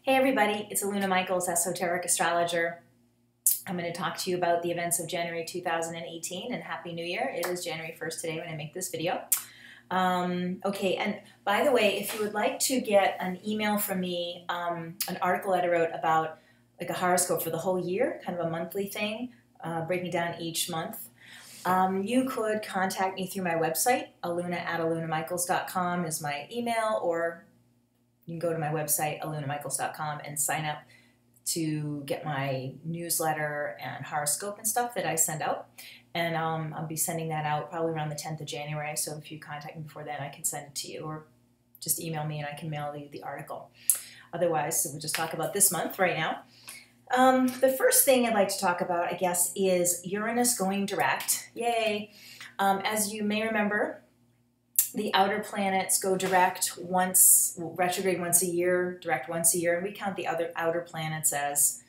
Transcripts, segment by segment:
Hey everybody, it's Aluna Michaels, Esoteric Astrologer. I'm going to talk to you about the events of January 2018 and Happy New Year. It is January 1st today when I make this video. Okay, and by the way, if you would like to get an email from me, an article that I wrote about like a horoscope for the whole year, kind of a monthly thing, breaking down each month, you could contact me through my website. aluna@alunamichaels.com is my email, or you can go to my website, alunamichaels.com, and sign up to get my newsletter and horoscope and stuff that I send out. And I'll be sending that out probably around the 10th of January. So if you contact me before then, I can send it to you, or just email me and I can mail you the article. Otherwise, we'll just talk about this month right now. The first thing I'd like to talk about, I guess, is Uranus going direct. Yay! As you may remember, the outer planets go direct retrograde once a year, direct once a year, and we count the other outer planets as,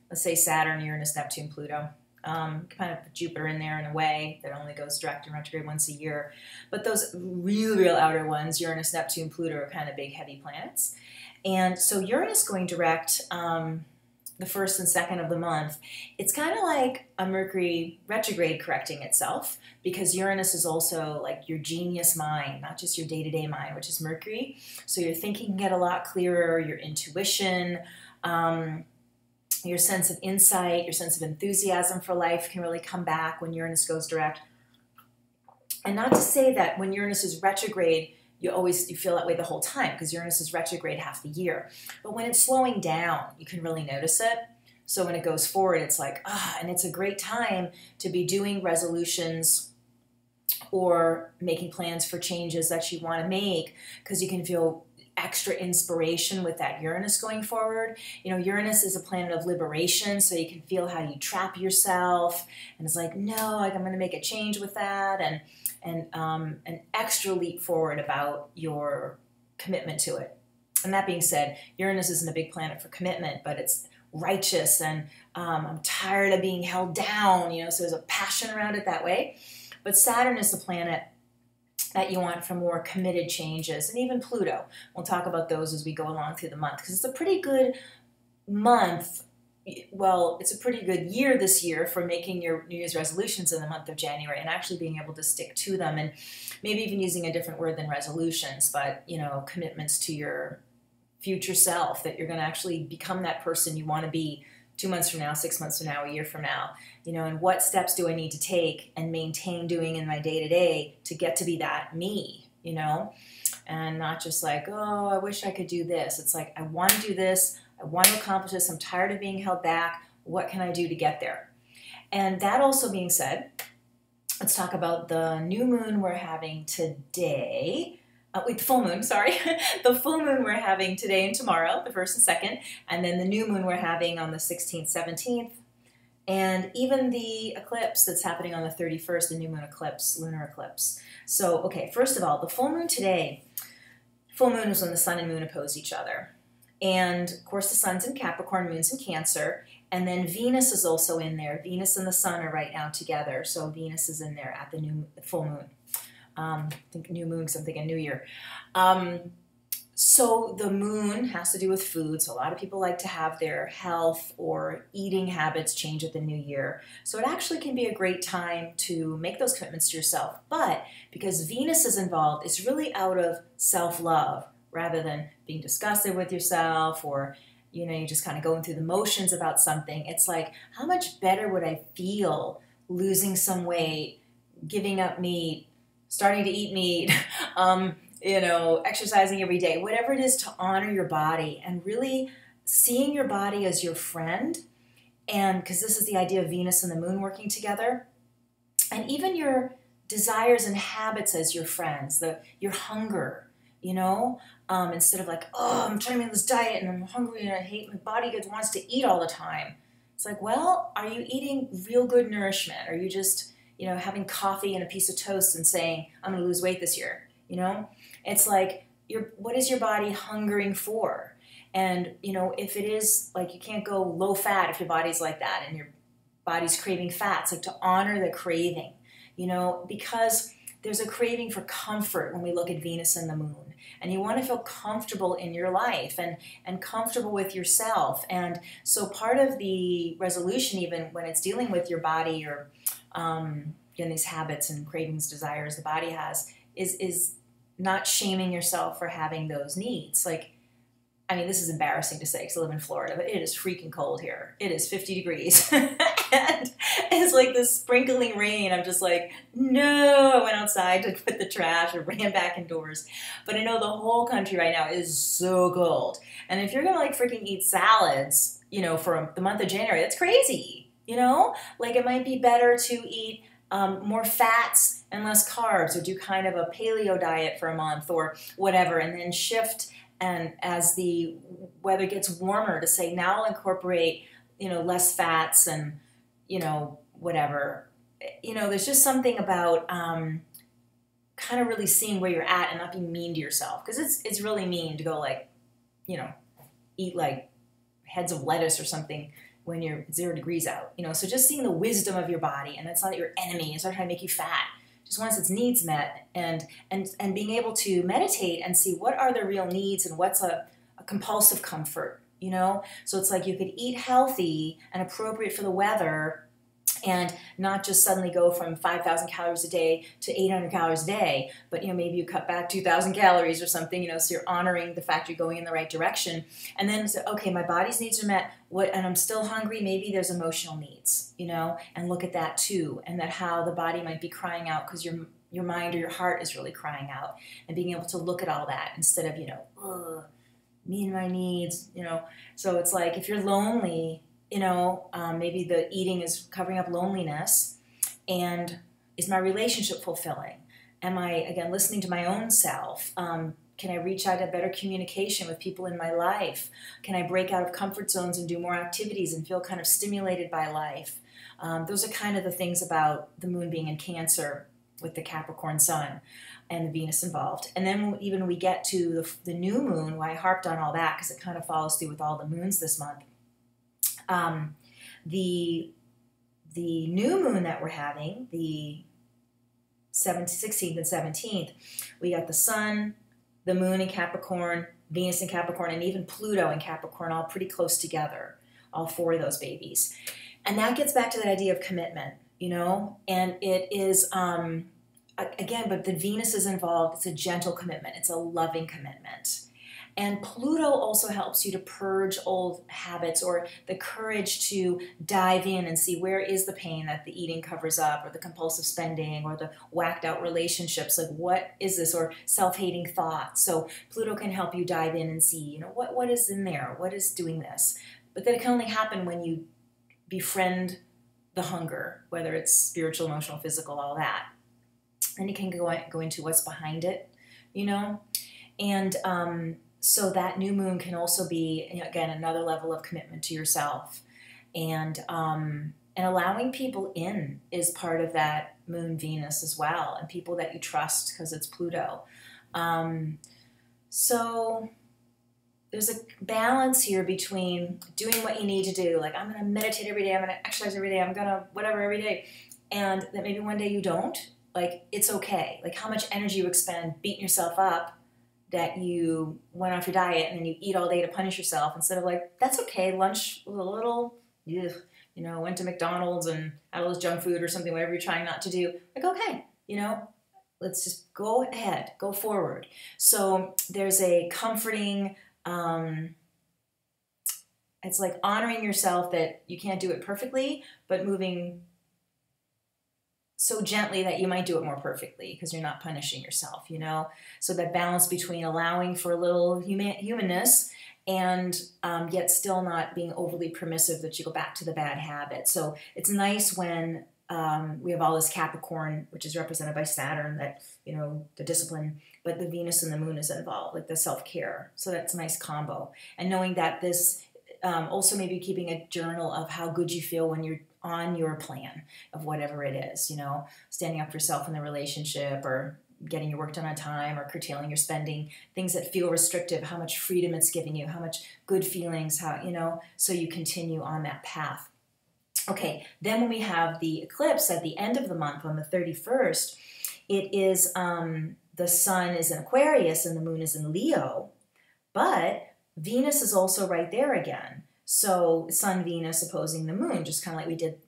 let's say, Saturn, Uranus, Neptune, Pluto. Kind of put Jupiter in there in a way that only goes direct and retrograde once a year. But those real outer ones, Uranus, Neptune, Pluto, are kind of big, heavy planets. And so Uranus going direct the first and second of the month, it's kind of like a Mercury retrograde correcting itself, because Uranus is also like your genius mind, not just your day-to-day mind, which is Mercury. So your thinking can get a lot clearer, your intuition, your sense of insight, your sense of enthusiasm for life can really come back when Uranus goes direct. And not to say that when Uranus is retrograde, you feel that way the whole time, because Uranus is retrograde half the year. But when it's slowing down, you can really notice it. So when it goes forward, it's like, and it's a great time to be doing resolutions or making plans for changes that you want to make, because you can feel extra inspiration with that Uranus going forward. You know, Uranus is a planet of liberation, so you can feel how you trap yourself, and it's like, no, like I'm going to make a change with that, and an extra leap forward about your commitment to it. And that being said, Uranus isn't a big planet for commitment, but it's righteous, and I'm tired of being held down, you know, so there's a passion around it that way. But Saturn is the planet that you want for more committed changes, and even Pluto. We'll talk about those as we go along through the month, because it's a pretty good month. Well, it's a pretty good year this year for making your New Year's resolutions in the month of January and actually being able to stick to them, and maybe even using a different word than resolutions, but, you know, commitments to your future self, that you're going to actually become that person you want to be 2 months from now, 6 months from now, a year from now, you know, and what steps do I need to take and maintain doing in my day-to-day to get to be that me, you know, and not just like, oh, I wish I could do this. It's like, I want to do this. I want to accomplish this. I'm tired of being held back. What can I do to get there? And that also being said, let's talk about the new moon we're having today. Wait, the full moon, sorry. The full moon we're having today and tomorrow, the 1st and 2nd, and then the new moon we're having on the 16th, 17th, and even the eclipse that's happening on the 31st, the new moon eclipse, lunar eclipse. So, okay, first of all, the full moon today, full moon is when the sun and moon oppose each other. And, of course, the sun's in Capricorn, moon's in Cancer, and then Venus is also in there. Venus and the sun are right now together, so Venus is in there at the full moon. I think new moon, because I'm thinking New Year. So the moon has to do with food, so a lot of people like to have their health or eating habits change at the new year. So it actually can be a great time to make those commitments to yourself. But because Venus is involved, it's really out of self-love, rather than being disgusted with yourself, or, you know, you're just kind of going through the motions about something. It's like, how much better would I feel losing some weight, giving up meat, starting to eat meat, you know, exercising every day, whatever it is, to honor your body and really seeing your body as your friend. And because this is the idea of Venus and the moon working together, and even your desires and habits as your friends, your hunger, you know, instead of like, oh, I'm trying to make this diet and I'm hungry and I hate, my body wants to eat all the time. It's like, well, are you eating real good nourishment? Are you just, you know, having coffee and a piece of toast and saying, I'm going to lose weight this year, you know? It's like, what is your body hungering for? And, you know, if it is, like, you can't go low fat if your body's like that and your body's craving fats, like, to honor the craving, you know, because there's a craving for comfort when we look at Venus and the moon. And you want to feel comfortable in your life and comfortable with yourself. And so part of the resolution, even when it's dealing with your body or these habits and cravings, desires the body has, is not shaming yourself for having those needs. Like, I mean, this is embarrassing to say because I live in Florida, but it is freaking cold here. It is 50 degrees. And it's like this sprinkling rain. I'm just like, no. I went outside to put the trash or ran back indoors. But I know the whole country right now is so cold. And if you're going to like freaking eat salads, you know, for the month of January, that's crazy. You know, like it might be better to eat more fats and less carbs, or do kind of a paleo diet for a month or whatever, and then shift. And as the weather gets warmer, to say, now I'll incorporate, you know, less fats and, you know, whatever. You know, there's just something about kind of really seeing where you're at and not being mean to yourself. Because it's really mean to go like, you know, eat like heads of lettuce or something when you're 0 degrees out. You know, so just seeing the wisdom of your body, and that's not your enemy. It's not trying to make you fat. Just once its needs met, and being able to meditate and see what are the real needs and what's a compulsive comfort, you know? So it's like you could eat healthy and appropriate for the weather and not just suddenly go from 5,000 calories a day to 800 calories a day, but, you know, maybe you cut back 2,000 calories or something, you know, so you're honoring the fact you're going in the right direction. And then say, okay, my body's needs are met, and I'm still hungry, maybe there's emotional needs, you know, and look at that too, and that how the body might be crying out because your mind or your heart is really crying out, and being able to look at all that instead of, you know, ugh, me and my needs, you know. So it's like if you're lonely, you know, maybe the eating is covering up loneliness, and is my relationship fulfilling? Am I, again, listening to my own self? Can I reach out to better communication with people in my life? Can I break out of comfort zones and do more activities and feel kind of stimulated by life? Those are kind of the things about the moon being in Cancer with the Capricorn sun and the Venus involved. And then even when we get to the new moon, why I harped on all that, because it kind of follows through with all the moons this month. The new moon that we're having, the 16th and 17th, we got the sun, the moon in Capricorn, Venus in Capricorn, and even Pluto in Capricorn, all pretty close together, all 4 of those babies. And that gets back to that idea of commitment, you know, and it is, again, but the Venus is involved. It's a gentle commitment. It's a loving commitment. And Pluto also helps you to purge old habits, or the courage to dive in and see where is the pain that the eating covers up, or the compulsive spending, or the whacked out relationships. Like, what is this? Or self-hating thoughts. So Pluto can help you dive in and see, you know, what is in there? What is doing this? But that it can only happen when you befriend the hunger, whether it's spiritual, emotional, physical, all that. And you can go into what's behind it, you know? And so that new moon can also be, you know, again, another level of commitment to yourself. And allowing people in is part of that moon Venus as well, and people that you trust because it's Pluto. So there's a balance here between doing what you need to do, like I'm going to meditate every day, I'm going to exercise every day, I'm going to whatever every day, and that maybe one day you don't. Like, it's okay. Like how much energy you expend beating yourself up that you went off your diet and then you eat all day to punish yourself, instead of like, that's okay, lunch was a little, you know, went to McDonald's and had all this junk food or something, whatever you're trying not to do. Like, okay, you know, let's just go ahead, go forward. So there's a comforting, it's like honoring yourself that you can't do it perfectly, but moving so gently that you might do it more perfectly because you're not punishing yourself, you know? So that balance between allowing for a little humanness and yet still not being overly permissive that you go back to the bad habit. So it's nice when we have all this Capricorn, which is represented by Saturn, that, you know, the discipline, but the Venus and the moon is involved, like the self-care. So that's a nice combo. And knowing that this, also maybe keeping a journal of how good you feel when you're on your plan of whatever it is, you know, standing up for yourself in the relationship, or getting your work done on time, or curtailing your spending, things that feel restrictive, how much freedom it's giving you, how much good feelings, how, you know, so you continue on that path. Okay, then when we have the eclipse at the end of the month on the 31st, It is, the sun is in Aquarius and the moon is in Leo, but Venus is also right there again. So Sun, Venus opposing the moon, just kind of like we did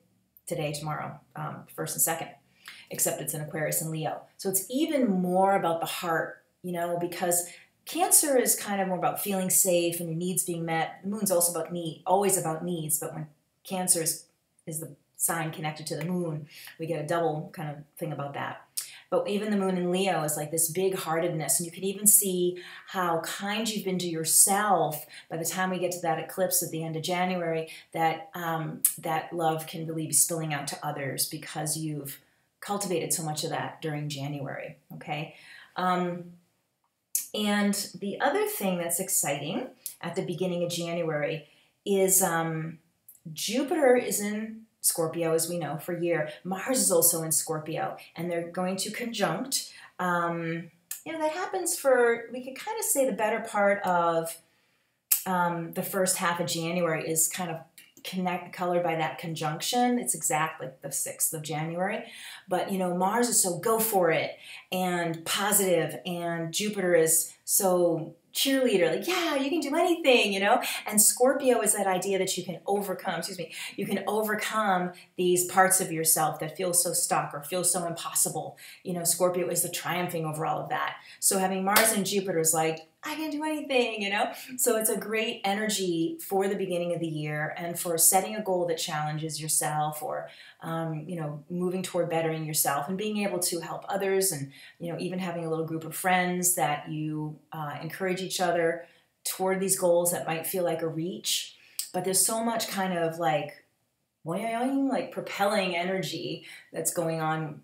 today, tomorrow, first and second, except it's in Aquarius and Leo. So it's even more about the heart, you know, because Cancer is kind of more about feeling safe and your needs being met. The moon's also about always about needs, but when Cancer is the sign connected to the moon, we get a double kind of thing about that. But even the moon in Leo is like this big-heartedness, and you can even see how kind you've been to yourself by the time we get to that eclipse at the end of January, that that love can really be spilling out to others because you've cultivated so much of that during January, okay? And the other thing that's exciting at the beginning of January is Jupiter is in Scorpio, as we know, for a year. Mars is also in Scorpio, and they're going to conjunct. You know, that happens for, we could kind of say the better part of the first half of January is kind of colored by that conjunction. It's exactly the 6th of January. But, you know, Mars is so go for it and positive, and Jupiter is so cheerleader, like, yeah, you can do anything, you know? And Scorpio is that idea that you can overcome, you can overcome these parts of yourself that feel so stuck or feel so impossible. You know, Scorpio is the triumphing over all of that. So having Mars and Jupiter is like, I can do anything, you know? So it's a great energy for the beginning of the year and for setting a goal that challenges yourself, or, you know, moving toward bettering yourself and being able to help others, and, you know, even having a little group of friends that you encourage each other toward these goals that might feel like a reach. But there's so much kind of like, like propelling energy that's going on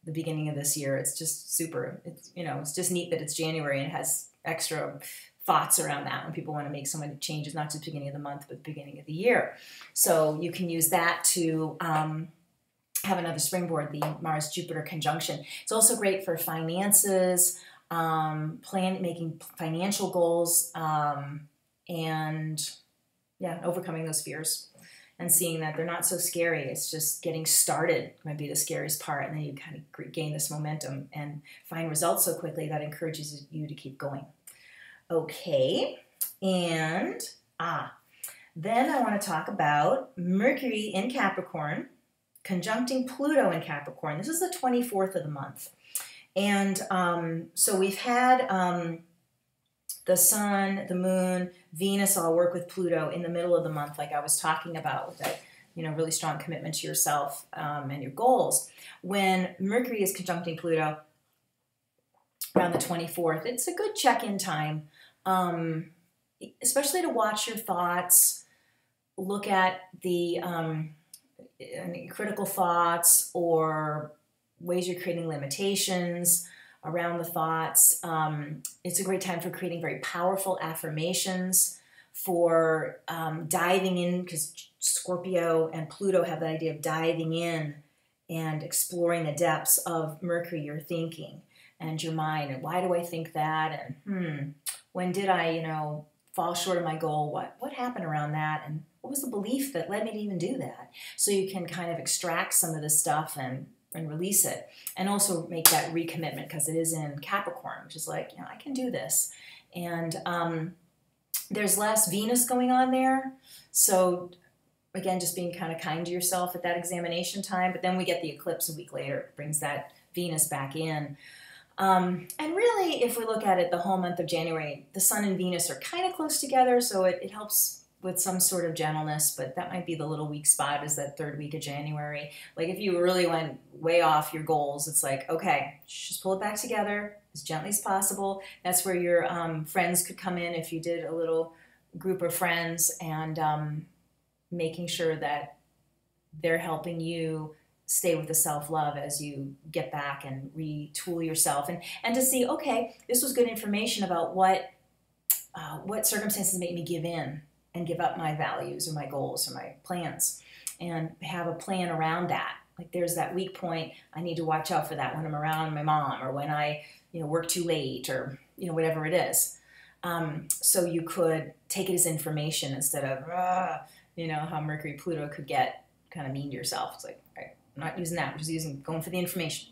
the beginning of this year. It's just super, it's, you know, it's just neat that it's January and it has extra thoughts around that when people want to make so many changes, not just the beginning of the month, but the beginning of the year. So you can use that to have another springboard, the Mars-Jupiter conjunction. It's also great for finances, making financial goals, and yeah, overcoming those fears and seeing that they're not so scary. It's just getting started might be the scariest part, and then you kind of gain this momentum and find results so quickly that encourages you to keep going. Okay, and then I want to talk about Mercury in Capricorn conjuncting Pluto in Capricorn. This is the 24th of the month. And so we've had the sun, the moon, Venus all work with Pluto in the middle of the month, like I was talking about, with that, you know, really strong commitment to yourself and your goals. When Mercury is conjuncting Pluto around the 24th, it's a good check-in time, especially to watch your thoughts, look at the any critical thoughts or ways you're creating limitations around the thoughts. It's a great time for creating very powerful affirmations, for diving in, because Scorpio and Pluto have the idea of diving in and exploring the depths of Mercury, your thinking and your mind. And why do I think that? And when did I, you know, fall short of my goal? What happened around that? And what was the belief that led me to even do that? So you can kind of extract some of this stuff and release it, and also make that recommitment, because it is in Capricorn, which is like, you know, I can do this. And there's less Venus going on there. So again, just being kind of kind to yourself at that examination time. But then we get the eclipse a week later. It brings that Venus back in. And really, if we look at it, the whole month of January, the sun and Venus are kind of close together, so it helps with some sort of gentleness, but that might be the little weak spot, is that third week of January. Like if you really went way off your goals, it's like, okay, just pull it back together as gently as possible. That's where your friends could come in if you did a little group of friends, and making sure that they're helping you stay with the self-love as you get back and retool yourself, and to see, okay, this was good information about what circumstances make me give in and give up my values or my goals or my plans, and have a plan around that. Like there's that weak point, I need to watch out for that when I'm around my mom, or when I, you know, work too late, or, you know, whatever it is. So you could take it as information instead of, you know, how Mercury Pluto could get kind of mean to yourself. It's like, all right, I'm not using that, I'm just going for the information.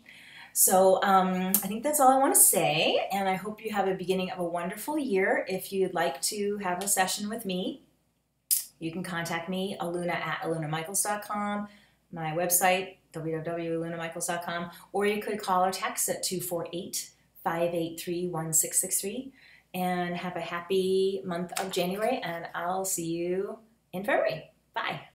So I think that's all I want to say, and I hope you have a beginning of a wonderful year. If you'd like to have a session with me, you can contact me, aluna@alunamichaels.com, my website, www.alunamichaels.com, or you could call or text at 248-583-1663, and have a happy month of January, and I'll see you in February. Bye.